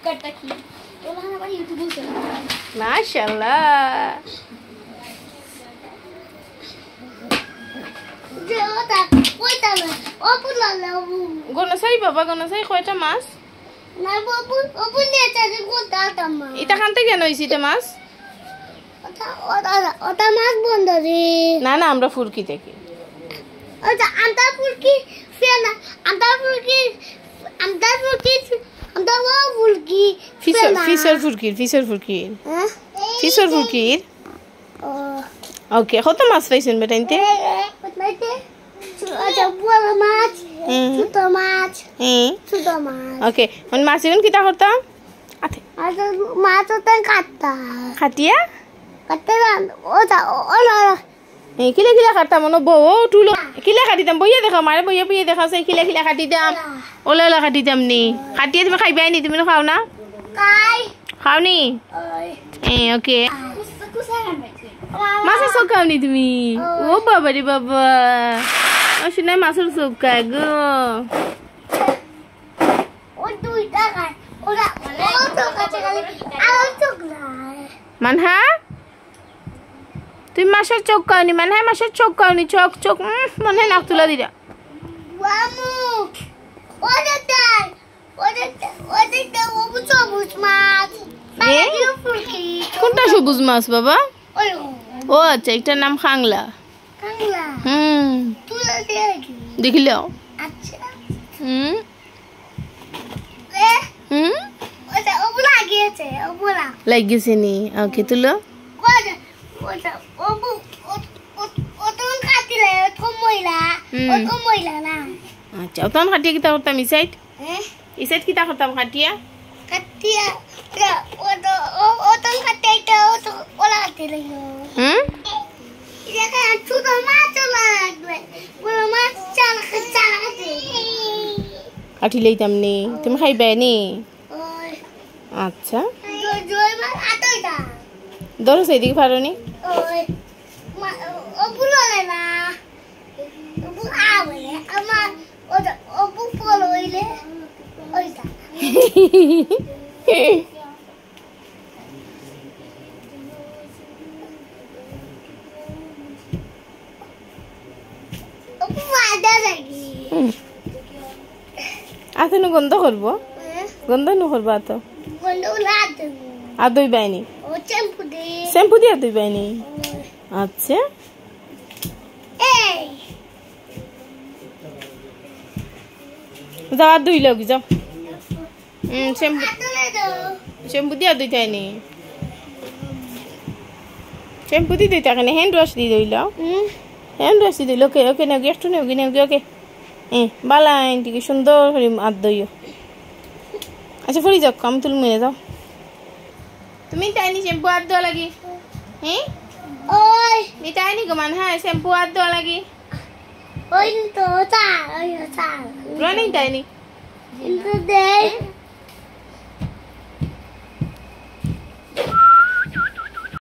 কাটটা কি ওলা না ভাই ইউটিউবে চলে মাশাআল্লাহ যে ওটা ওইটা না ওপুলা না গনসাই বাবা গনসাই কয়টা মাছ না বাবু ওপু নেটা যে গোটা তামা এটা খানতে কেন হইছে এটা মাছ ওটা মাছ বন্ধ রে না না আমরা ফুরকি থেকে ওটা আন্তা ফুলকি ফেনা আন্তা ফুলকি ফিসর ফুরকির ওকে কত মাছ পাইছেন বেটা ইনতে ওকে মানে মাছ এখন কিতা করতাম খাটিয়া কিলে কিলে কাটতাম মনে বউ টুলো কিলে কাটিতাম বইয়ে দেখা মারে বইয়ে বইয়ে দেখা সেই কিলে কিলে কাটিতাম ওলা ওলা কাটিতাম নি কাটিয়ে তুমি খাইবাই নি তুমি খাও না খাও নি ওকে মাছের চোখ খাও নি তুমি ও বাবা রে বাবা ও শুনে মাছের চোখ খায় গো মানহা তুমি মাছের চোখ খাওনি মানহা মাছের চোখ খাওনি চোখ চোখ মনে নাক তুলা দিরা কোনটা সবুজ মাছ বাবা ও আচ্ছা একটার নাম খাংলা দেখিল লাগিয়েছে নি ওকে তুলো আচ্ছা তখন খাটিয়া কিতা করতাম ই সাইড কিতা করতাম খাটিয়া কাটি লইতাম নি তুমি খাইবে নি আচ্ছা ধরো সেইদিকে পারো নি আতনু গন্ধ করবো গন্ধ নু করবো আতো আদই বাইনি শ্যাম্পু দিয়ে আদই বাইনি আচ্ছা যাও আর দুই লোক যাও শ্যাম্পু দিয়ে দুই তাইনি শ্যাম্পু দিয়ে দুই তাকে হ্যান্ড ওয়াশ দিয়ে দিল হ্যান্ড ওয়াশ দিয়ে দিল ওকে ওকে নাকি একটু নেওগি নেওগি ওকে বালাইন টিকে সুন্দর করে আর দইও আচ্ছা ফুরি যাও আমি তুল মেরে যাও তুমি তাইনি শ্যাম্পু আর দেওয়া লাগি হ্যাঁ নি তাইনি গমান হ্যাঁ শ্যাম্পু আর দেওয়া লাগি Oi, tô, tá. Oi, tá. Running, Danny. Into the